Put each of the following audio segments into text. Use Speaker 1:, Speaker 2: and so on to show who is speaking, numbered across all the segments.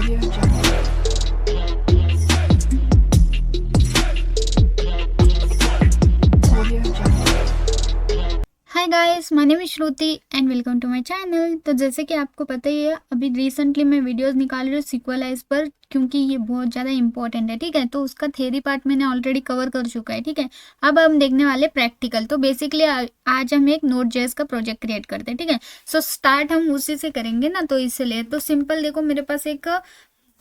Speaker 1: Audio Jungle. Audio Jungle.
Speaker 2: Hi guys, my name is Shruti and welcome to my channel. तो जैसे कि आपको पता ही है, अभी रिसेंटली मैं वीडियोस निकाल रही हूँ सिक्वलाइज पर, क्योंकि ये बहुत ज़्यादा इंपॉर्टेंट है। ठीक है, तो उसका थ्योरी पार्ट मैंने ऑलरेडी कवर कर चुका है। ठीक है, अब हम देखने वाले प्रैक्टिकल। तो बेसिकली आज हम एक नोट जेएस का प्रोजेक्ट क्रिएट करते हैं। ठीक है, सो स्टार्ट हम उसी से करेंगे ना, तो इसलिए तो सिंपल देखो, मेरे पास एक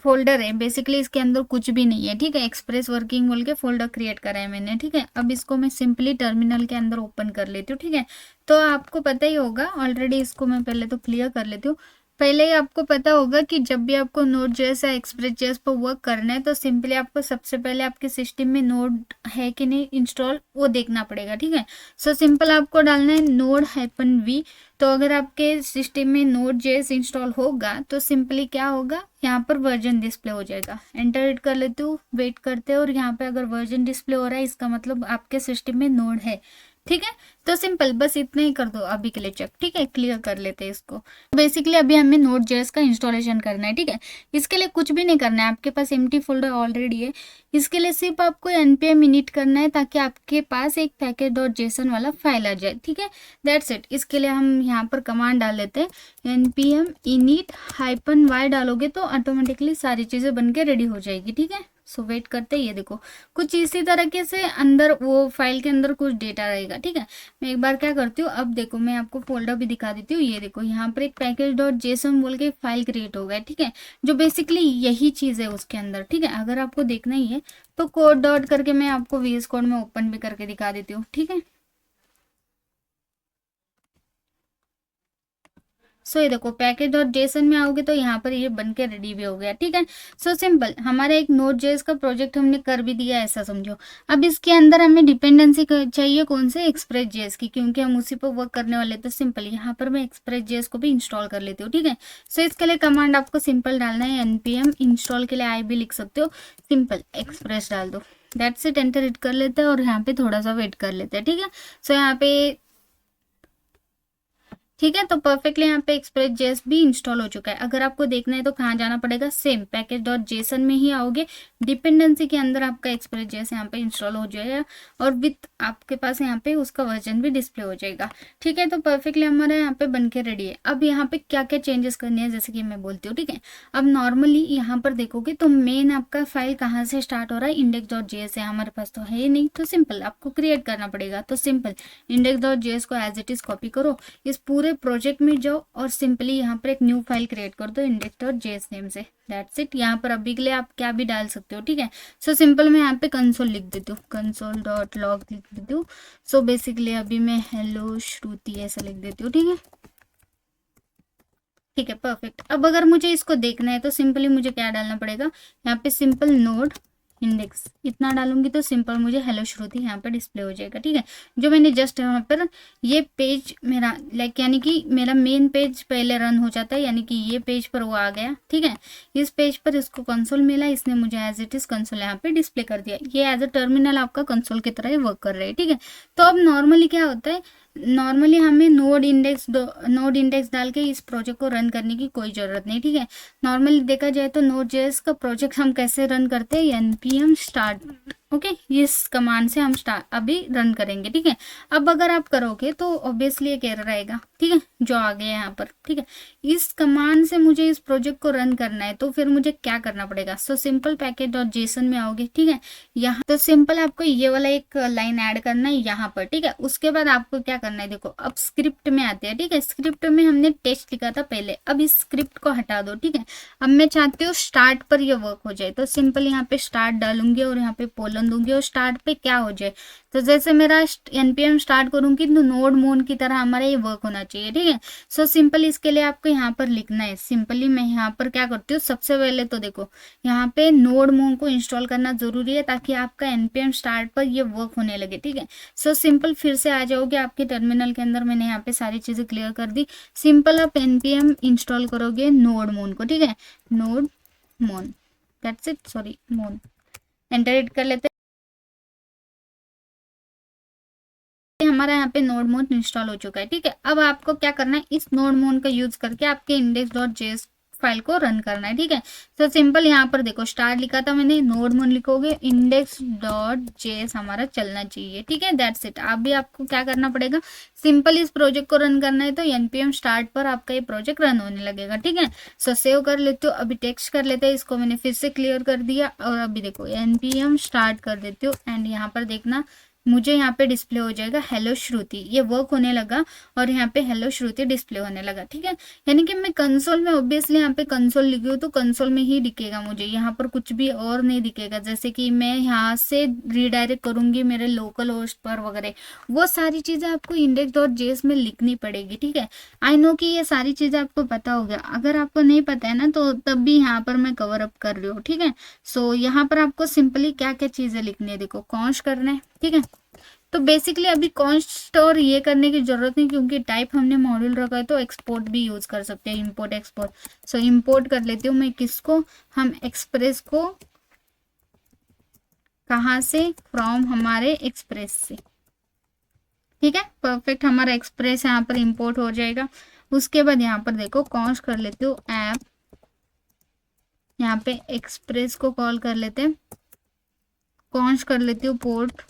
Speaker 2: फोल्डर है। बेसिकली इसके अंदर कुछ भी नहीं है। ठीक है, एक्सप्रेस वर्किंग बोल के फोल्डर क्रिएट करा है मैंने। ठीक है, अब इसको मैं सिंपली टर्मिनल के अंदर ओपन कर लेती हूँ। ठीक है, तो आपको पता ही होगा ऑलरेडी, इसको मैं पहले तो क्लियर कर लेती हूँ। पहले ही आपको पता होगा कि जब भी आपको नोड जेएस या एक्सप्रेस जेएस पर वर्क करना है, तो सिंपली आपको सबसे पहले आपके सिस्टम में नोड है कि नहीं इंस्टॉल, वो देखना पड़ेगा। ठीक है, सो सिंपल आपको डालना है node-v। तो अगर आपके सिस्टम में नोड जेएस इंस्टॉल होगा तो सिंपली क्या होगा, यहाँ पर वर्जन डिस्प्ले हो जाएगा। एंटर हिट कर लेते हो, वेट करते हो, और यहाँ पे अगर वर्जन डिस्प्ले हो रहा है, इसका मतलब आपके सिस्टम में नोड है। ठीक है, तो सिंपल बस इतना ही कर दो अभी के लिए चेक। ठीक है, क्लियर कर लेते हैं इसको। बेसिकली अभी हमें नोड जेएस का इंस्टॉलेशन करना है। ठीक है, इसके लिए कुछ भी नहीं करना है, आपके पास एम्प्टी फोल्डर ऑलरेडी है। इसके लिए सिर्फ आपको npm init करना है, ताकि आपके पास एक पैकेज डॉट जेसन वाला फाइल आ जाए। ठीक है, दैट्स इट। इसके लिए हम यहाँ पर कमांड डाल लेते हैं npm init -y। डालोगे तो ऑटोमेटिकली सारी चीज़ें बन के रेडी हो जाएगी। ठीक है, सो वेट करते हैं। ये देखो, कुछ इसी तरीके से अंदर वो फाइल के अंदर कुछ डेटा रहेगा। ठीक है, मैं एक बार क्या करती हूँ, अब देखो मैं आपको फोल्डर भी दिखा देती हूँ। ये देखो, यहाँ पर एक पैकेज डॉट जेसन बोल के फाइल क्रिएट हो गया। ठीक है, जो बेसिकली यही चीज़ है उसके अंदर। ठीक है, अगर आपको देखना ही है तो कोड डॉट करके मैं आपको वीएस कोड में ओपन भी करके दिखा देती हूँ। ठीक है, सो ये देखो, पैकेज डॉट जेसन में आओगे तो यहाँ पर ये बन के रेडी भी हो गया। ठीक है, सो सिंपल, हमारा एक नोट जेएस का प्रोजेक्ट हमने कर भी दिया, ऐसा समझो। अब इसके अंदर हमें डिपेंडेंसी चाहिए, कौन से, एक्सप्रेस जेएस की, क्योंकि हम उसी पर वर्क करने वाले। तो सिंपल यहाँ पर मैं एक्सप्रेस जेएस को भी इंस्टॉल कर लेती हूँ। ठीक है, सो इसके लिए कमांड आपको सिंपल डालना है npm इंस्टॉल के लिए आई भी लिख सकते हो, सिंपल एक्सप्रेस डाल दो। दैट्स इट, एंटर हिट कर लेते हैं और यहाँ पे थोड़ा सा वेट कर लेते हैं। ठीक है, सो यहाँ पे ठीक है, तो परफेक्टली यहाँ पे एक्सप्रेस जेएस भी इंस्टॉल हो चुका है। अगर आपको देखना है तो कहाँ जाना पड़ेगा, सेम पैकेज डॉट जेसन में ही आओगे, डिपेंडेंसी के अंदर आपका एक्सप्रेस जेएस यहाँ पे इंस्टॉल हो जाएगा, और विथ आपके पास यहाँ पे उसका वर्जन भी डिस्प्ले हो जाएगा। ठीक है, तो परफेक्टली हमारा यहाँ पे बन के रेडी है। अब यहाँ पे क्या क्या चेंजेस करनी है, जैसे कि मैं बोलती हूँ। ठीक है, अब नॉर्मली यहाँ पर देखोगे तो मेन आपका फाइल कहाँ से स्टार्ट हो रहा है, इंडेक्स डॉट जेएस है। हमारे पास तो है ही नहीं, तो सिंपल आपको क्रिएट करना पड़ेगा। तो सिंपल इंडेक्स डॉट जेएस को एज इट इज कॉपी करो, इस पूरे प्रोजेक्ट में जाओ और सिंपली यहाँ पर एक न्यू फाइल क्रिएट कर दो इंडेक्स डॉट जेएस नेम से। That's it. यहाँ पर अभी के लिए आप क्या भी डाल सकते हो। ठीक है, सो सिंपल मैं यहाँ पे कंसोल लिख देती हूँ, कंसोल डॉट लॉग लिख देती हूँ। सो बेसिकली अभी मैं हेलो श्रुति ऐसा लिख देती हूँ। ठीक है, ठीक है, परफेक्ट। अब अगर मुझे इसको देखना है तो सिंपली मुझे क्या डालना पड़ेगा, यहाँ पे सिंपल नोड इंडेक्स इतना डालूंगी तो सिंपल मुझे हेलो श्रुति यहाँ पर डिस्प्ले हो जाएगा। ठीक है, जो मैंने जस्ट यहाँ पर ये पेज मेरा लाइक यानी कि मेरा मेन पेज पहले रन हो जाता है, यानी कि ये पेज पर वो आ गया। ठीक है, इस पेज पर इसको कंसोल मिला, इसने मुझे एज इट इज कंसोल यहाँ पे डिस्प्ले कर दिया। ये एज अ टर्मिनल आपका कंसोल की तरह ही वर्क कर रहा है। ठीक है, तो अब नॉर्मली क्या होता है, नॉर्मली हमें नोड इंडेक्स डाल के इस प्रोजेक्ट को रन करने की कोई ज़रूरत नहीं। ठीक है, नॉर्मली देखा जाए तो नोड जेएस का प्रोजेक्ट हम कैसे रन करते हैं, npm start। ओके, इस कमांड से हम स्टार्ट अभी रन करेंगे। ठीक है, अब अगर आप करोगे तो ऑब्वियसली एक एरर आएगा। ठीक है, जो आ गया यहाँ पर। ठीक है, इस कमांड से मुझे इस प्रोजेक्ट को रन करना है, तो फिर मुझे क्या करना पड़ेगा, so simple package dot JSON में आओगे। ठीक है, यहाँ तो सिंपल आपको ये वाला एक लाइन ऐड करना है यहाँ पर। ठीक है, उसके बाद आपको क्या करना है, देखो अब स्क्रिप्ट में आते हैं। ठीक है, स्क्रिप्ट में हमने टेस्ट लिखा था पहले, अब इस स्क्रिप्ट को हटा दो। ठीक है, अब मैं चाहती हूँ स्टार्ट पर ये वर्क हो जाए, तो सिंपल यहाँ पे स्टार्ट डालूंगी और यहाँ पे पोलन दूंगी, और स्टार्ट पे क्या हो जाए, तो जैसे मेरा npm स्टार्ट करूंगी तो नोड मोन की तरह हमारा ये वर्क होना चाहिए। ठीक है, सो सिंपल इसके लिए आपको यहाँ पर लिखना है, सिंपली मैं यहाँ पर क्या करती हूँ, सबसे पहले तो देखो यहाँ पे नोड मोन को इंस्टॉल करना जरूरी है, ताकि आपका npm स्टार्ट पर ये वर्क होने लगे। ठीक है, सो सिंपल फिर से आ जाओगे आपके टर्मिनल के अंदर, मैंने यहाँ पे सारी चीज़ें क्लियर कर दी। सिंपल आप npm इंस्टॉल करोगे नोड मोन को। ठीक है, नोड मोन, दैट्स इट, सॉरी मोन, एंटर हिट कर लेते हैं। हमारा यहाँ पे नोड मोन इंस्टॉल हो चुका है। ठीक है, अब आपको क्या करना है, इस नोड मोन का यूज करके आपके इंडेक्स डॉट जेएस फाइल को रन करना है, ठीक है। तो सिंपल यहाँ पर देखो स्टार लिखा था मैंने, नोड मोड लिखोगे, index.js हमारा चलना चाहिए, ठीक है। That's it. आप भी आपको क्या करना पड़ेगा, सिंपल इस प्रोजेक्ट को रन करना है तो npm स्टार्ट पर आपका ये प्रोजेक्ट रन होने लगेगा, ठीक है। सो सेव कर लेते हो, अभी टेक्स्ट कर लेते हैं, इसको मैंने फिर से क्लियर कर दिया और अभी देखो npm स्टार्ट कर देती हूँ एंड यहाँ पर देखना मुझे यहाँ पे डिस्प्ले हो जाएगा हेलो श्रुति, ये वर्क होने लगा और यहाँ पे हेलो श्रुति डिस्प्ले होने लगा, ठीक है। यानी कि मैं कंसोल में ऑब्वियसली यहाँ पे कंसोल लिखी हूँ तो कंसोल में ही दिखेगा मुझे, यहाँ पर कुछ भी और नहीं दिखेगा। जैसे कि मैं यहाँ से रीडायरेक्ट करूंगी मेरे लोकल होस्ट पर वगैरह, वो सारी चीजें आपको index.js में लिखनी पड़ेगी, ठीक है। आई नो कि ये सारी चीजें आपको पता हो गया, अगर आपको नहीं पता है ना तो तब भी यहाँ पर मैं कवर अप कर रही हूँ, ठीक है। सो यहाँ पर आपको सिंपली क्या क्या चीजें लिखनी है, देखो कॉन्स्ट करना है, ठीक है। तो बेसिकली अभी कॉन्स्ट और ये करने की जरूरत नहीं क्योंकि टाइप हमने मॉड्यूल रखा है, तो एक्सपोर्ट भी यूज कर सकते हैं, इंपोर्ट एक्सपोर्ट। सो इंपोर्ट कर लेती हूँ मैं किसको, हम एक्सप्रेस को, कहाँ से, फ्रॉम हमारे एक्सप्रेस से, ठीक है। परफेक्ट, हमारा एक्सप्रेस यहाँ पर इंपोर्ट हो जाएगा। उसके बाद यहाँ पर देखो कॉन्स्ट कर लेती हूँ ऐप, यहाँ पे एक्सप्रेस को कॉल कर लेते हैं, कॉन्स्ट कर लेती हूँ पोर्ट,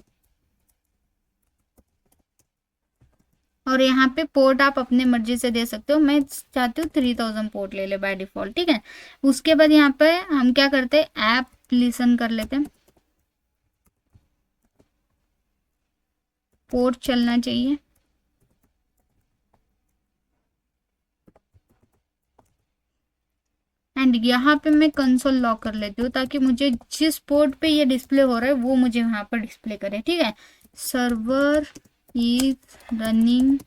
Speaker 2: और यहाँ पे पोर्ट आप अपने मर्जी से दे सकते हो, मैं चाहती हूँ 3000 पोर्ट ले ले बाय डिफॉल्ट, ठीक है। उसके बाद यहाँ पे हम क्या करते हैं, ऐप लिसन कर लेते हैं, पोर्ट चलना चाहिए एंड यहाँ पे मैं कंसोल लॉक कर लेती हूँ ताकि मुझे जिस पोर्ट पे ये डिस्प्ले हो रहा है वो मुझे वहां पर डिस्प्ले करे, ठीक है। Server is running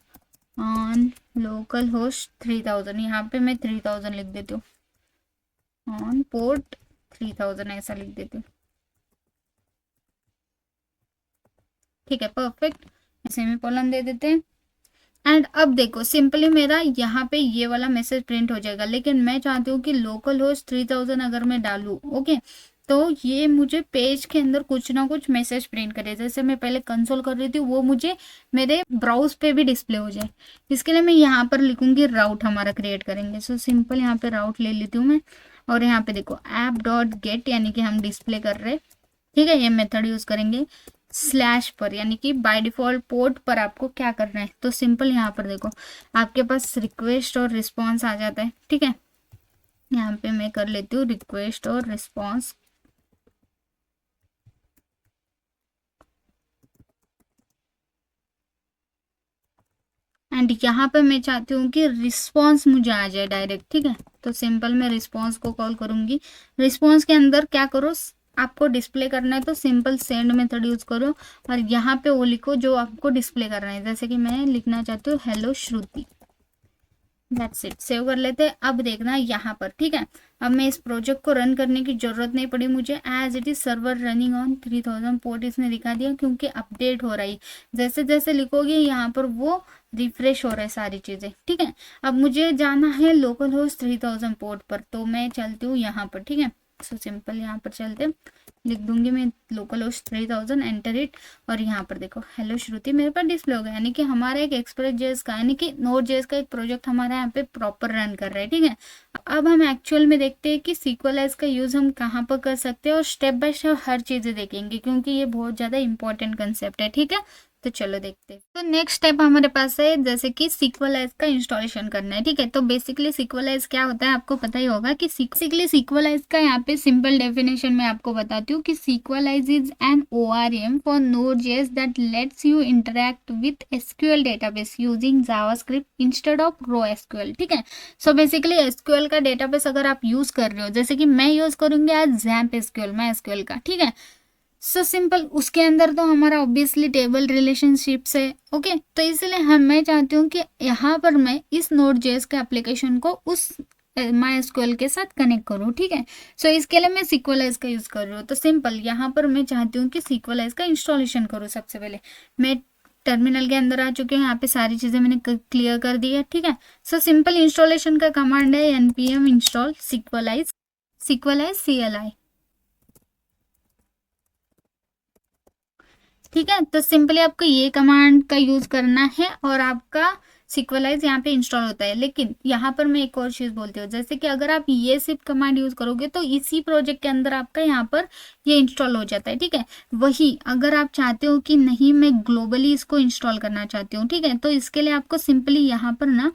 Speaker 2: on local host 3000, यहाँ पे मैं 3000 लिख देती हूँ, ऑन पोर्ट 3000 ऐसा लिख देती हूँ, ठीक है। परफेक्ट, सेमीकोलन दे देते हैं एंड अब देखो सिंपली मेरा यहाँ पे ये वाला मैसेज प्रिंट हो जाएगा, लेकिन मैं चाहती हूँ कि लोकल होस्ट 3000 अगर मैं डालूँ, ओके, तो ये मुझे पेज के अंदर कुछ ना कुछ मैसेज प्रिंट करे, जैसे मैं पहले कंसोल कर रही थी वो मुझे मेरे ब्राउज पे भी डिस्प्ले हो जाए। इसके लिए मैं यहाँ पर लिखूंगी राउट हमारा क्रिएट करेंगे। सो सिंपल यहाँ पे राउट ले लेती हूँ मैं और यहाँ पे देखो ऐप डॉट गेट यानी कि हम डिस्प्ले कर रहे, ठीक है, ये मेथड यूज करेंगे स्लैश पर, यानी कि बाय डिफॉल्ट पोर्ट पर आपको क्या करना है। तो सिंपल यहाँ पर देखो आपके पास रिक्वेस्ट और रिस्पॉन्स आ जाता है, ठीक है। यहाँ पे मैं कर लेती हूँ रिक्वेस्ट और रिस्पॉन्स, एंड यहाँ पे मैं चाहती हूँ कि रिस्पॉन्स मुझे आ जाए डायरेक्ट, ठीक है। तो सिंपल मैं रिस्पॉन्स को कॉल करूंगी, रिस्पॉन्स के अंदर क्या करो, आपको डिस्प्ले करना है तो सिंपल सेंड मेथड यूज करो और यहाँ पे वो लिखो जो आपको डिस्प्ले करना है, जैसे कि मैं लिखना चाहती हूँ hello Shruti, that's it. Save कर लेते हैं। अब देखना यहाँ पर, ठीक है, अब मैं इस प्रोजेक्ट को रन करने की जरूरत नहीं पड़ी मुझे, as it is server running on 3000 port इसने दिखा दिया क्योंकि अपडेट हो रही, जैसे जैसे लिखोगे यहाँ पर वो रिफ्रेश हो रहा है सारी चीजें, ठीक है। अब मुझे जाना है लोकल होस्ट 3000 पोर्ट पर, तो मैं चलती हूँ यहाँ पर, ठीक है। सो सिंपल यहाँ पर चलते, लिख दूंगी मैं लोकल होस्ट 3000, एंटर इट, और यहाँ पर देखो हेलो श्रुति मेरे पास डिस्प्ले हो गया, यानी कि हमारा एक एक्सप्रेस जेएस का यानी कि नोड जेएस का एक प्रोजेक्ट हमारा यहाँ पे प्रॉपर रन कर रहा है, ठीक है। अब हम एक्चुअल में देखते हैं कि सीक्वलाइज का यूज हम कहाँ पर कर सकते हैं और स्टेप बाय स्टेप हर चीजें देखेंगे क्योंकि ये बहुत ज्यादा इंपॉर्टेंट कंसेप्ट है, ठीक है। तो चलो देखते हैं। तो नेक्स्ट स्टेप हमारे पास है जैसे कि सीक्वलाइज का इंस्टॉलेशन करना है, ठीक है। तो बेसिकली सीक्वलाइज क्या होता है आपको पता ही होगा कि बेसिकली सीक्वलाइज का यहाँ पे सिंपल डेफिनेशन मैं आपको बताती हूँ कि Sequelize is an ORM for Node.js that lets you interact with SQL database using JavaScript instead of raw SQL, ठीक है। सो बेसिकली SQL का डेटाबेस अगर आप यूज कर रहे हो, जैसे कि मैं यूज करूंगी आज जैम्प SQL, मैं SQL का, ठीक है। सो सिंपल उसके अंदर तो हमारा ऑब्वियसली टेबल रिलेशनशिप्स है, ओके। तो इसलिए मैं चाहती हूँ कि यहाँ पर मैं इस Node.js के एप्लीकेशन को उस MySQL के साथ कनेक्ट करूँ, ठीक है। सो इसके लिए मैं सीक्वलाइज का यूज कर रही हूँ। तो सिंपल यहाँ पर मैं चाहती हूँ कि सीक्वलाइज का इंस्टॉलेशन करूँ। सबसे पहले मैं टर्मिनल के अंदर आ चुके हैं, यहाँ पे सारी चीजें मैंने क्लियर कर दी है, ठीक है। सो सिंपल इंस्टॉलेशन का कमांड है npm install सीक्वलाइज, सीक्वलाइज CLI, ठीक है। तो सिंपली आपको ये कमांड का यूज करना है और आपका सिक्वलाइज यहाँ पे इंस्टॉल होता है। लेकिन यहाँ पर मैं एक और चीज़ बोलती हूँ, जैसे कि अगर आप ये सिप कमांड यूज़ करोगे तो इसी प्रोजेक्ट के अंदर आपका यहाँ पर ये इंस्टॉल हो जाता है, ठीक है। वही अगर आप चाहते हो कि नहीं मैं ग्लोबली इसको इंस्टॉल करना चाहती हूँ, ठीक है, तो इसके लिए आपको सिंपली यहाँ पर ना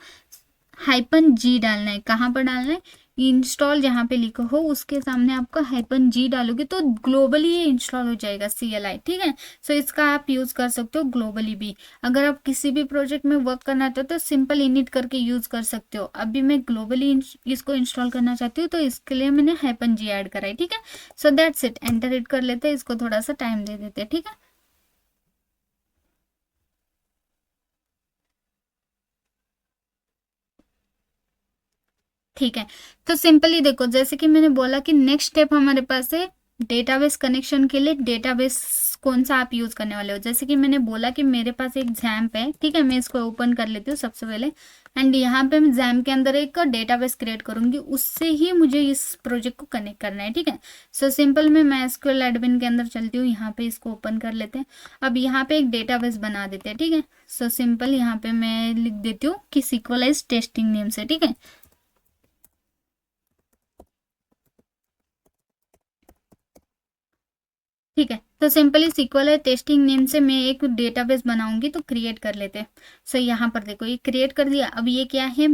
Speaker 2: -G डालना है। कहाँ पर डालना है? इंस्टॉल जहाँ पे लिखो हो उसके सामने आपका -G डालोगे तो ग्लोबली ये इंस्टॉल हो जाएगा CLI, ठीक है। सो इसका आप यूज़ कर सकते हो ग्लोबली भी। अगर आप किसी भी प्रोजेक्ट में वर्क करना चाहते हो तो सिंपल इनिट करके यूज़ कर सकते हो। अभी मैं ग्लोबली इसको इंस्टॉल करना चाहती हूँ तो इसके लिए मैंने -G ऐड करा है, ठीक है। So that's it. Enter hit कर लेते हैं, इसको थोड़ा सा टाइम दे देते हैं, ठीक है। ठीक है, तो सिंपली देखो, जैसे कि मैंने बोला कि नेक्स्ट स्टेप हमारे पास है डेटाबेस कनेक्शन के लिए। डेटाबेस कौन सा आप यूज करने वाले हो? जैसे कि मैंने बोला कि मेरे पास एक जैम्प है, ठीक है, मैं इसको ओपन कर लेती हूँ सबसे पहले। एंड यहाँ पे मैं जैम्प के अंदर एक डेटाबेस क्रिएट करूंगी, उससे ही मुझे इस प्रोजेक्ट को कनेक्ट करना है, ठीक है। सो सिंपल मैं MySQL एडमिन के अंदर चलती हूँ, यहाँ पे इसको ओपन कर लेते हैं। अब यहाँ पे एक डेटाबेस बना देते हैं, ठीक है। सो सिंपल यहाँ पे मैं लिख देती हूँ कि सिक्वलाइज टेस्टिंग नेम से, ठीक है। ठीक है, तो सिंपली सिक्वल टेस्टिंग नेम से मैं एक डेटाबेस बनाऊंगी, तो क्रिएट कर लेते हैं। सो यहाँ पर देखो ये क्रिएट कर दिया। अब ये क्या है?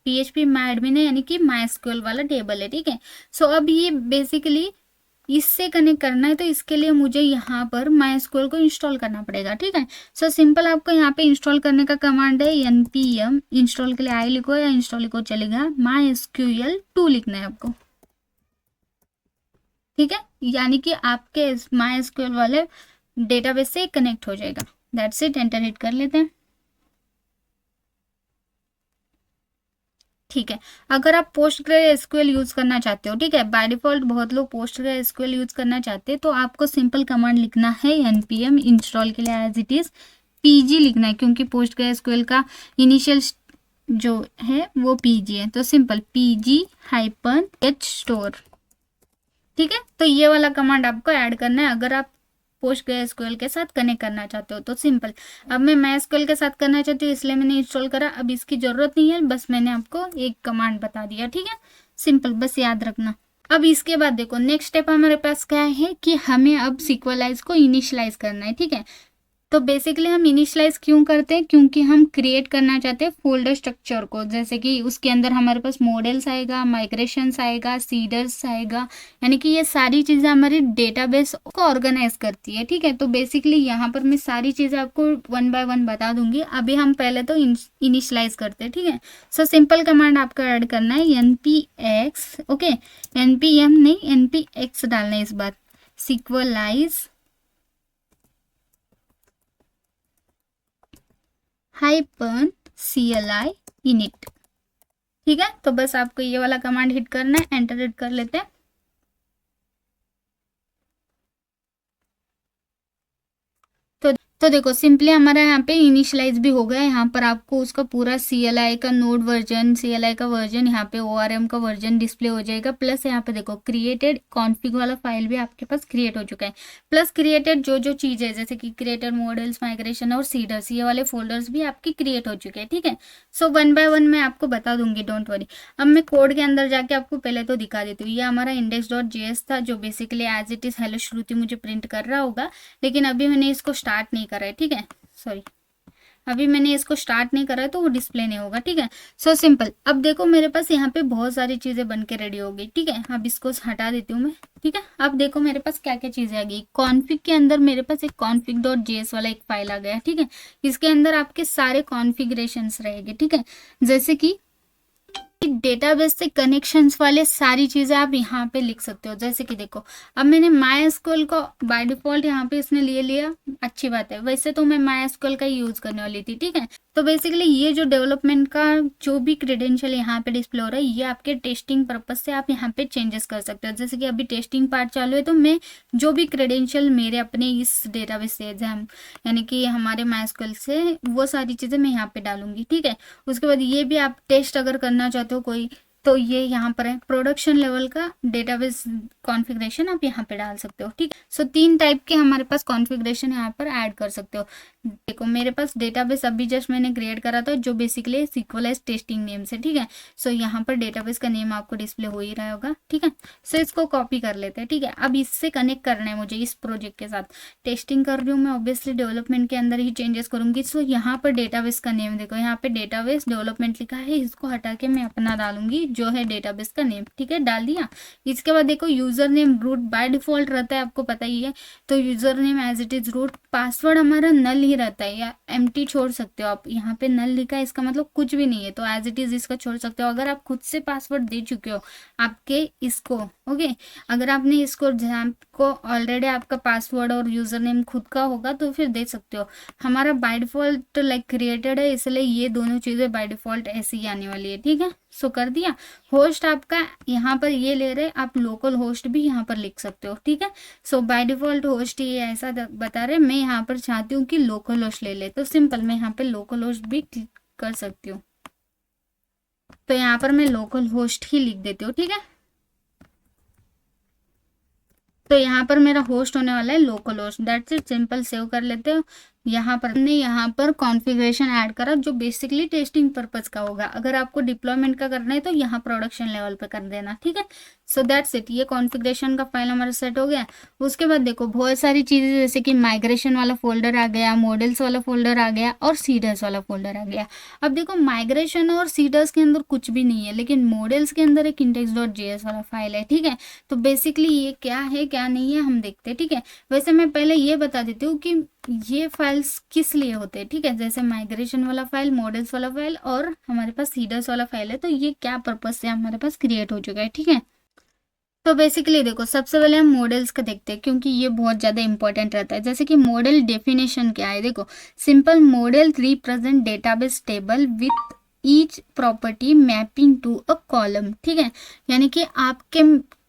Speaker 2: PHP माई एडमिन है, यानी कि MySQL वाला टेबल है, ठीक है। सो अब ये बेसिकली इससे कनेक्ट करना है, तो इसके लिए मुझे यहाँ पर MySQL को इंस्टॉल करना पड़ेगा, ठीक है। सो सिंपल आपको यहाँ पे इंस्टॉल करने का कमांड है npm। इंस्टॉल के लिए आई लिखो या इंस्टॉल लिखो चलेगा, MySQL 2 लिखना है आपको, ठीक है। यानी कि आपके MySQL वाले डेटाबेस से कनेक्ट हो जाएगा। That's it. एंटर हिट कर लेते हैं, ठीक है। अगर आप PostgreSQL यूज करना चाहते हो, ठीक है, बाय डिफॉल्ट बहुत लोग PostgreSQL यूज करना चाहते हैं, तो आपको सिंपल कमांड लिखना है npm। इंस्टॉल के लिए एज इट इज pg लिखना है, क्योंकि PostgreSQL का इनिशियल जो है वो pg है, तो सिंपल pg-h store, ठीक है। तो ये वाला कमांड आपको ऐड करना है अगर आप PostgreSQL के साथ कनेक्ट करना चाहते हो, तो सिंपल। अब मैं MySQL के साथ करना चाहती हूँ, इसलिए मैंने इंस्टॉल करा। अब इसकी जरूरत नहीं है, बस मैंने आपको एक कमांड बता दिया, ठीक है। सिंपल, बस याद रखना। अब इसके बाद देखो नेक्स्ट स्टेप हमारे पास क्या है कि हमें अब सिक्वलाइज को इनिशियलाइज करना है, ठीक है। तो बेसिकली हम इनिशियलाइज क्यों करते हैं? क्योंकि हम क्रिएट करना चाहते हैं फोल्डर स्ट्रक्चर को, जैसे कि उसके अंदर हमारे पास मॉडल्स आएगा, माइग्रेशंस आएगा, सीडर्स आएगा, यानी कि ये सारी चीज़ें हमारी डेटाबेस को ऑर्गेनाइज करती है, ठीक है। तो बेसिकली यहाँ पर मैं सारी चीज़ें आपको 1 बाय 1 बता दूंगी। अभी हम पहले तो इनिशियलाइज करते हैं, ठीक है। सो सिंपल कमांड आपको ऐड करना है npx, ओके, npm नहीं npx डालना है इस बार, सिक्वलाइज -CLI init, ठीक है। तो बस आपको ये वाला कमांड हिट करना है, एंटर हिट कर लेते हैं। तो देखो सिंपली हमारा यहाँ पे इनिशियलाइज भी हो गया। यहाँ पर आपको उसका पूरा CLI का नोड वर्जन, CLI का वर्जन, यहाँ पे ORM का वर्जन डिस्प्ले हो जाएगा। प्लस यहाँ पे देखो क्रिएटेड कॉन्फ़िग वाला फाइल भी आपके पास क्रिएट हो चुका है। प्लस क्रिएटेड जो जो चीज़ें जैसे कि क्रिएटेड मॉडल्स, माइग्रेशन और सीडर्स, ये वाले फोल्डर्स भी आपकी क्रिएट हो चुके हैं, ठीक है। सो 1 बाय 1 मैं आपको बता दूंगी, डोंट वरी। अब मैं कोड के अंदर जाके आपको पहले तो दिखा देती हूँ। ये हमारा index.js था, जो basically as it is hello Shruti मुझे प्रिंट कर रहा होगा, लेकिन अभी मैंने इसको स्टार्ट नहीं करा है, ठीक है। सॉरी, अभी मैंने इसको स्टार्ट नहीं करा है तो वो डिस्प्ले नहीं होगा, ठीक है। So simple. अब देखो मेरे पास यहाँ पे बहुत सारी चीज़ें बन के रेडी हो गई, ठीक है। अब इसको हटा देती हूँ मैं, ठीक है। अब देखो मेरे पास क्या क्या चीज़ें आ गई। कॉन्फ़िग के अंदर मेरे पास एक config.js वाला एक फाइल आ गया, ठीक है। इसके अंदर आपके सारे कॉन्फ़िगरेशंस रहेंगे, ठीक है। जैसे कि डेटाबेस से कनेक्शंस वाले सारी चीज़ें आप यहाँ पे लिख सकते हो। जैसे कि देखो अब मैंने MySQL को बाय डिफ़ॉल्ट यहाँ पे इसने ले लिया, अच्छी बात है। वैसे तो मैं MySQL का ही यूज़ करने वाली थी, ठीक है। तो बेसिकली ये जो डेवलपमेंट का जो भी क्रेडेंशियल यहाँ पे डिस्प्ले हो रहा है, ये आपके टेस्टिंग पर्पज से आप यहाँ पे चेंजेस कर सकते हो। जैसे कि अभी टेस्टिंग पार्ट चालू है, तो मैं जो भी क्रेडेंशियल मेरे अपने इस डेटाबेस से यानी कि हमारे MySQL से, वो सारी चीज़ें मैं यहाँ पे डालूंगी, ठीक है। उसके बाद ये भी आप टेस्ट अगर करना चाहते हो कोई, तो ये यहाँ पर है प्रोडक्शन लेवल का डेटाबेस कॉन्फ़िगरेशन, आप यहाँ पे डाल सकते हो, ठीक। सो 3 टाइप के हमारे पास कॉन्फ़िगरेशन यहाँ पर ऐड कर सकते हो। देखो मेरे पास डेटाबेस अभी जस्ट मैंने क्रिएट करा था जो बेसिकली सीक्वलाइज टेस्टिंग नेम से, ठीक है। सो यहाँ पर डेटाबेस का नेम आपको डिस्प्ले हो ही रहा होगा, ठीक है। सो इसको कॉपी कर लेते हैं, ठीक है। अब इससे कनेक्ट करना है मुझे इस प्रोजेक्ट के साथ। टेस्टिंग कर रही हूँ मैं, ऑब्वियसली डेवलपमेंट के अंदर ही चेंजेस करूंगी। सो यहाँ पर डेटाबेस का नेम देखो, यहाँ पे डेटाबेस डेवलपमेंट लिखा है, इसको हटा के मैं अपना डालूंगी जो है डेटाबेस का नेम, ठीक है। डाल दिया। इसके बाद देखो user name root by default रहता है, आपको पता ही है। तो user name as it is root, password हमारा नल ही रहता है या एम्प्टी छोड़ सकते हो आप। यहाँ पे नल लिखा है, इसका मतलब कुछ भी नहीं है, तो एज इट इज इसका छोड़ सकते हो। अगर आप खुद से पासवर्ड दे चुके हो आपके इसको, ओके, अगर आपने इसको एग्जाम को ऑलरेडी आपका पासवर्ड और यूजर नेम खुद का होगा तो फिर दे सकते हो। हमारा बाय डिफॉल्ट लाइक क्रिएटेड है, इसलिए ये दोनों चीजें बाय डिफॉल्ट ऐसी ही आने वाली है, ठीक है। सो कर दिया। होस्ट आपका यहाँ पर ये ले रहे, आप लोकल होस्ट भी यहाँ पर लिख सकते हो, ठीक है। सो बाय डिफॉल्ट होस्ट ये ऐसा बता रहे, मैं यहाँ पर चाहती हूँ कि लोकल होस्ट ले ले, तो सिंपल मैं यहाँ पे लोकल होस्ट भी क्लिक कर सकती हूँ। तो यहाँ पर मैं लोकल होस्ट ही लिख देती हूँ, ठीक है। तो यहाँ पर मेरा होस्ट होने वाला है local host, that's it, simple. Save कर लेते हो। यहाँ पर हमने यहाँ पर कॉन्फ़िगरेशन ऐड करा जो बेसिकली टेस्टिंग पर्पस का होगा। अगर आपको डिप्लॉयमेंट का करना है तो यहाँ प्रोडक्शन लेवल पे कर देना, ठीक है। सो दैट्स इट, ये कॉन्फ़िगरेशन का फाइल हमारा सेट हो गया। उसके बाद देखो बहुत सारी चीज़ें, जैसे कि माइग्रेशन वाला फोल्डर आ गया, मॉडल्स वाला फोल्डर आ गया और सीडर्स वाला फोल्डर आ गया। अब देखो माइग्रेशन और सीडर्स के अंदर कुछ भी नहीं है, लेकिन मॉडल्स के अंदर एक index.js वाला फाइल है, ठीक है। तो बेसिकली ये क्या है क्या नहीं है हम देखते हैं, ठीक है। वैसे मैं पहले ये बता देती हूँ कि ये फाइल्स किस लिए होते हैं, ठीक है। जैसे माइग्रेशन वाला फाइल, मॉडल्स वाला फाइल और हमारे पास सीडर्स वाला फाइल है, तो ये क्या पर्पज से हमारे पास क्रिएट हो चुका है, ठीक है। तो बेसिकली देखो सबसे पहले हम मॉडल्स का देखते हैं क्योंकि ये बहुत ज़्यादा इंपॉर्टेंट रहता है। जैसे कि मॉडल डेफिनेशन क्या है, देखो simple model represent database table with each property mapping to a column, ठीक है। यानी कि आपके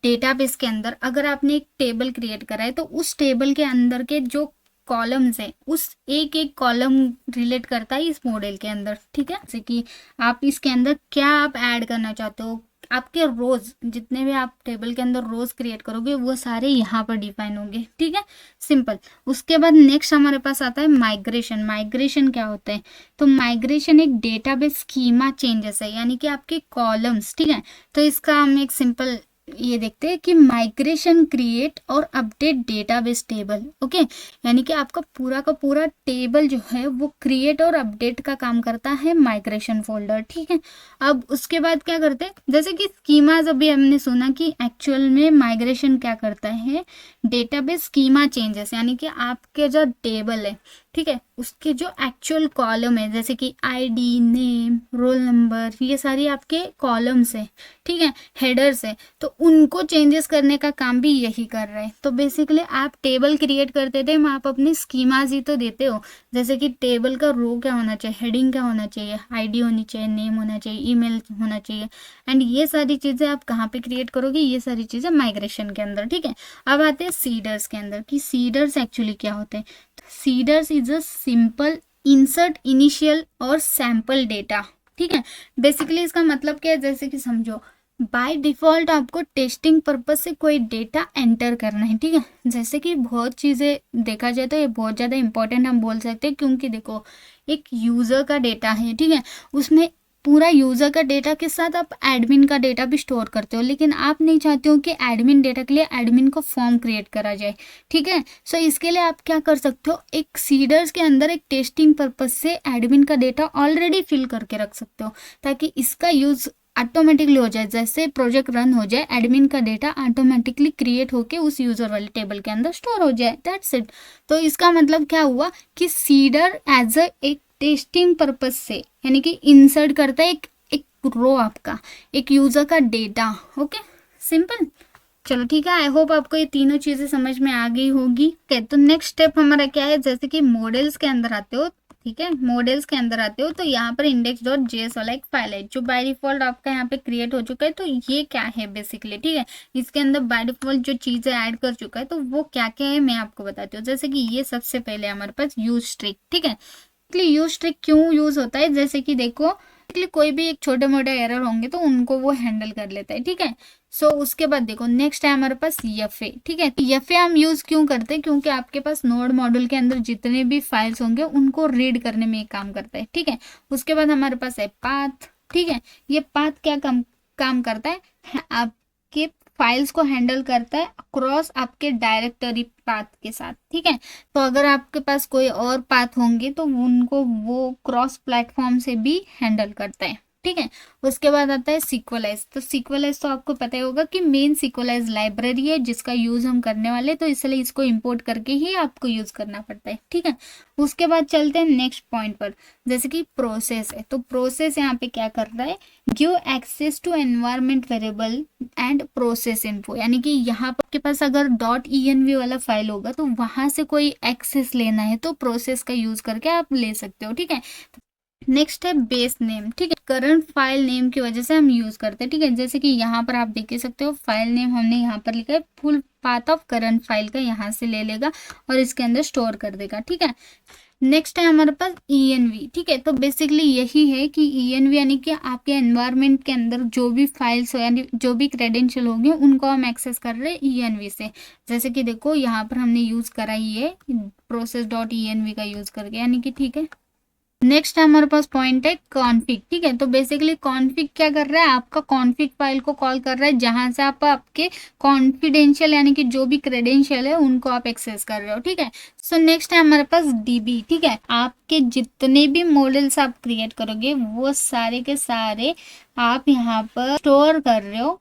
Speaker 2: डेटाबेस के अंदर अगर आपने एक टेबल क्रिएट करा है तो उस टेबल के अंदर के जो कॉलम्स है उस एक एक कॉलम रिलेट करता है इस मॉडल के अंदर, ठीक है। जैसे कि आप इसके अंदर क्या आप ऐड करना चाहते हो, आपके रोज जितने भी आप टेबल के अंदर रोज क्रिएट करोगे वो सारे यहाँ पर डिफाइन होंगे, ठीक है, सिंपल। उसके बाद नेक्स्ट हमारे पास आता है माइग्रेशन। माइग्रेशन क्या होता है, तो माइग्रेशन एक डेटाबेस स्कीमा चेंजेस है, यानी कि आपके कॉलम्स, ठीक है। तो इसका हम एक सिंपल ये देखते हैं कि माइग्रेशन क्रिएट और अपडेट डेटाबेस टेबल, ओके। यानी कि आपका पूरा का पूरा टेबल जो है वो क्रिएट और अपडेट का काम करता है माइग्रेशन फोल्डर, ठीक है। अब उसके बाद क्या करते हैं, जैसे कि स्कीमाज अभी हमने सुना कि एक्चुअल में माइग्रेशन क्या करता है, डेटाबेस स्कीमा चेंजेस, यानी कि आपके जो टेबल है, ठीक है, उसके जो एक्चुअल कॉलम है जैसे कि आईडी, नेम, रोल नंबर, ये सारी आपके कॉलम्स है, ठीक है, हेडर्स है, तो उनको चेंजेस करने का काम भी यही कर रहे हैं। तो बेसिकली आप टेबल क्रिएट करते थे, आप अपनी स्कीमाज ही तो देते हो, जैसे कि टेबल का रो क्या होना चाहिए, हेडिंग क्या होना चाहिए, आईडी होनी चाहिए, नेम होना चाहिए, ईमेल होना चाहिए, एंड ये सारी चीज़ें आप कहाँ पे क्रिएट करोगे, ये सारी चीज़ें माइग्रेशन के अंदर, ठीक है। अब आते हैं सीडर्स के अंदर कि सीडर्स एक्चुअली क्या होते हैं। Seeders is a simple insert initial और सैंपल डेटा, ठीक है। बेसिकली इसका मतलब क्या है, जैसे कि समझो बाय डिफ़ॉल्ट आपको टेस्टिंग पर्पस से कोई डेटा एंटर करना है, ठीक है। जैसे कि बहुत चीज़ें देखा जाए तो ये बहुत ज़्यादा इंपॉर्टेंट हम बोल सकते हैं, क्योंकि देखो एक यूज़र का डेटा है, ठीक है, उसमें पूरा यूज़र का डेटा के साथ आप एडमिन का डेटा भी स्टोर करते हो, लेकिन आप नहीं चाहते हो कि एडमिन डेटा के लिए एडमिन को फॉर्म क्रिएट करा जाए, ठीक है। सो इसके लिए आप क्या कर सकते हो, एक सीडर्स के अंदर एक टेस्टिंग पर्पस से एडमिन का डेटा ऑलरेडी फिल करके रख सकते हो, ताकि इसका यूज़ ऑटोमेटिकली हो जाए। जैसे प्रोजेक्ट रन हो जाए, एडमिन का डेटा ऑटोमेटिकली क्रिएट होके उस यूज़र वाले टेबल के अंदर स्टोर हो जाए, दैट्स इट। तो इसका मतलब क्या हुआ कि सीडर एज अ एक टेस्टिंग पर्पस से, यानी कि इंसर्ट करता है एक रो आपका, एक यूज़र का डेटा, ओके, सिंपल। चलो ठीक है, आई होप आपको ये तीनों चीज़ें समझ में आ गई होगी। ओके, तो नेक्स्ट स्टेप हमारा क्या है, जैसे कि मॉडल्स के अंदर आते हो, ठीक है, मॉडल्स के अंदर आते हो तो यहाँ पर index.js वाला एक फाइल है जो बाय डिफॉल्ट आपका यहाँ पे क्रिएट हो चुका है। तो ये क्या है बेसिकली, ठीक है, इसके अंदर बाय डिफॉल्ट जो चीज़ें ऐड कर चुका है तो वो क्या क्या है मैं आपको बताती हूँ। जैसे कि ये सबसे पहले हमारे पास यूज स्ट्रिक, ठीक है। यूज स्ट्रिक क्यों यूज होता है, जैसे कि देखो कोई भी एक छोटे मोटे एरर होंगे तो उनको वो हैंडल कर लेता है, ठीक है। सो उसके बाद देखो नेक्स्ट है हमारे पास यफे, ठीक है। यफे हम यूज क्यों करते हैं, क्योंकि आपके पास नोड मॉड्यूल के अंदर जितने भी फाइल्स होंगे उनको रीड करने में एक काम करता है, ठीक है। उसके बाद हमारे पास है पाथ, ठीक है। ये पाथ क्या काम करता है, आपके फाइल्स को हैंडल करता है अक्रॉस आपके डायरेक्टरी पाथ के साथ, ठीक है। तो अगर आपके पास कोई और पाथ होंगे तो उनको वो क्रॉस प्लेटफॉर्म से भी हैंडल करता है, ठीक है। उसके बाद आता है सीक्वलाइज। तो सीक्वलाइज तो आपको पता ही होगा कि मेन सीक्वलाइज लाइब्रेरी है जिसका यूज हम करने वाले, तो इसलिए इसको इंपोर्ट करके ही आपको यूज करना पड़ता है, ठीक है। उसके बाद चलते हैं नेक्स्ट पॉइंट पर, जैसे कि प्रोसेस है। तो प्रोसेस यहाँ पे क्या कर रहा है, give access to environment variable and process info, यानी कि यहाँ पर आपके पास अगर .env वाला फाइल होगा तो वहां से कोई एक्सेस लेना है तो प्रोसेस का यूज करके आप ले सकते हो, ठीक है। नेक्स्ट है बेस नेम, ठीक है। करंट फाइल नेम की वजह से हम यूज करते हैं, ठीक है। जैसे कि यहाँ पर आप देख सकते हो फाइल नेम हमने यहाँ पर लिखा है, full path of current file का यहाँ से ले लेगा और इसके अंदर स्टोर कर देगा, ठीक है। नेक्स्ट है हमारे पास env, ठीक है। तो बेसिकली यही है कि env यानी कि आपके एनवायरनमेंट के अंदर जो भी फाइल्स हो यानी जो भी क्रेडेंशियल होंगे उनको हम एक्सेस कर रहे हैं env से। जैसे कि देखो यहाँ पर हमने यूज करा ही है process.env का यूज करके, यानी कि ठीक है। नेक्स्ट हमारे पास पॉइंट है कॉन्फिग, ठीक है। तो बेसिकली कॉन्फिग क्या कर रहा है, आपका कॉन्फिग फाइल को कॉल कर रहा है जहां से आप आपके कॉन्फिडेंशियल यानी कि जो भी क्रेडेंशियल है उनको आप एक्सेस कर रहे हो, ठीक है। सो नेक्स्ट है हमारे पास डीबी, ठीक है। आपके जितने भी मॉडल्स आप क्रिएट करोगे वो सारे के सारे आप यहाँ पर स्टोर कर रहे हो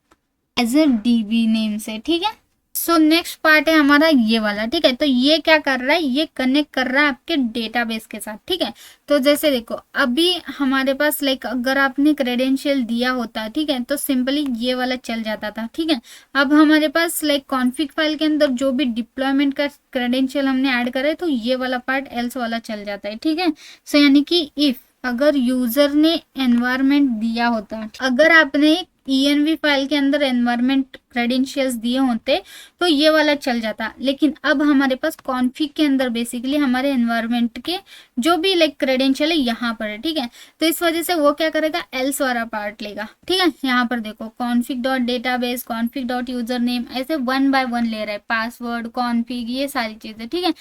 Speaker 2: एज ए डीबी नेम से, ठीक है। सो नेक्स्ट पार्ट है हमारा ये वाला, ठीक है। तो ये क्या कर रहा है, ये कनेक्ट कर रहा है आपके डेटाबेस के साथ, ठीक है। तो जैसे देखो अभी हमारे पास लाइक अगर आपने क्रेडेंशियल दिया होता, ठीक है, तो सिंपली ये वाला चल जाता था, ठीक है। अब हमारे पास लाइक कॉन्फिग फाइल के अंदर जो भी डिप्लॉयमेंट का क्रेडेंशियल हमने ऐड करे तो ये वाला पार्ट एल्स वाला चल जाता है, ठीक है। सो यानी कि इफ अगर यूजर ने एनवायरनमेंट दिया होता, अगर आपने env फाइल के अंदर एनवायरनमेंट क्रेडेंशियल्स दिए होते तो ये वाला चल जाता, लेकिन अब हमारे पास कॉन्फिग के अंदर बेसिकली हमारे एनवायरनमेंट के जो भी लाइक क्रेडेंशियल है यहाँ पर है, ठीक है। तो इस वजह से वो क्या करेगा, एल्स वाला पार्ट लेगा, ठीक है। यहाँ पर देखो config.database config.username ऐसे 1 by 1 ले रहा है, पासवर्ड कॉन्फिग ये सारी चीजें, ठीक है।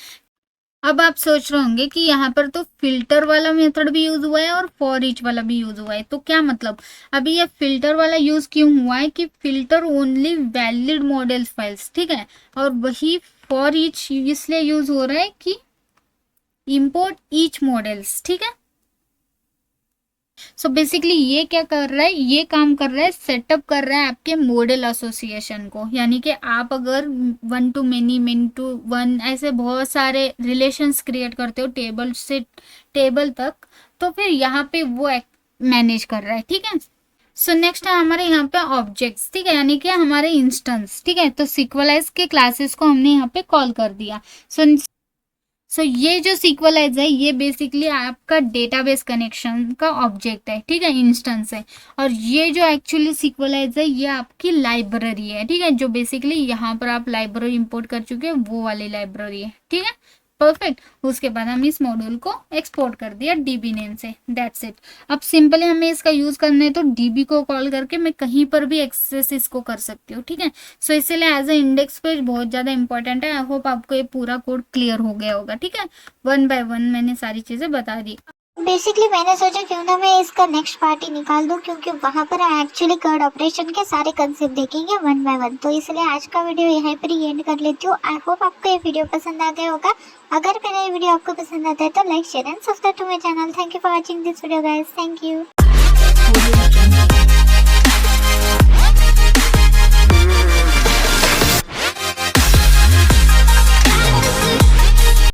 Speaker 2: अब आप सोच रहे होंगे कि यहाँ पर तो फिल्टर वाला मेथड भी यूज हुआ है और फॉर ईच वाला भी यूज हुआ है, तो क्या मतलब, अभी ये फिल्टर वाला यूज क्यों हुआ है कि filter only valid models files, ठीक है। और वही फॉर ईच इसलिए यूज हो रहा है कि इंपोर्ट ईच मॉडल्स, ठीक है। सो बेसिकली ये क्या कर रहा है, ये काम कर रहा है, सेटअप कर रहा है आपके मॉडल एसोसिएशन को, यानी कि आप अगर 1 to many to 1 ऐसे बहुत सारे रिलेशंस क्रिएट करते हो टेबल से टेबल तक, तो फिर यहाँ पे वो मैनेज कर रहा है, ठीक है। सो नेक्स्ट है हमारे यहाँ पे ऑब्जेक्ट्स, ठीक है, यानी कि हमारे इंस्टेंस, ठीक है। तो सीक्वलाइज के क्लासेस को हमने यहाँ पे कॉल कर दिया। सो ये जो सीक्वलाइज है ये बेसिकली आपका डेटाबेस कनेक्शन का ऑब्जेक्ट है, ठीक है, इंस्टेंस है। और ये जो एक्चुअली सीक्वलाइज है ये आपकी लाइब्रेरी है, ठीक है, जो बेसिकली यहाँ पर आप लाइब्रेरी इंपोर्ट कर चुके हैं वो वाली लाइब्रेरी है, ठीक है। परफेक्ट। उसके बाद हम इस मॉड्यूल को एक्सपोर्ट कर दिया डीबी नेम से, दैट्स इट। अब सिंपली हमें इसका यूज करना है तो डीबी को कॉल करके मैं कहीं पर भी एक्सेस इसको कर सकती हूँ, ठीक है। सो इसलिए एज ए इंडेक्स पेज बहुत ज्यादा इंपॉर्टेंट है। आई होप आपको ये पूरा कोड क्लियर हो गया होगा, ठीक है। 1 by 1 मैंने सारी चीजें बता दी।
Speaker 3: बेसिकली मैंने सोचा क्यों ना मैं इसका नेक्स्ट पार्ट ही निकाल दूं, क्योंकि वहां पर एक्चुअली कर्ड ऑपरेशन के सारे कंसेप्ट देखेंगे 1 by 1। तो इसलिए आज का वीडियो यहीं पर ही एंड कर लेती हूँ। आई होप आपको ये वीडियो पसंद आ गया होगा। अगर मेरा ये वीडियो आपको पसंद आता है तो like share and subscribe to my channel. Thank you for watching this video guys, thank you.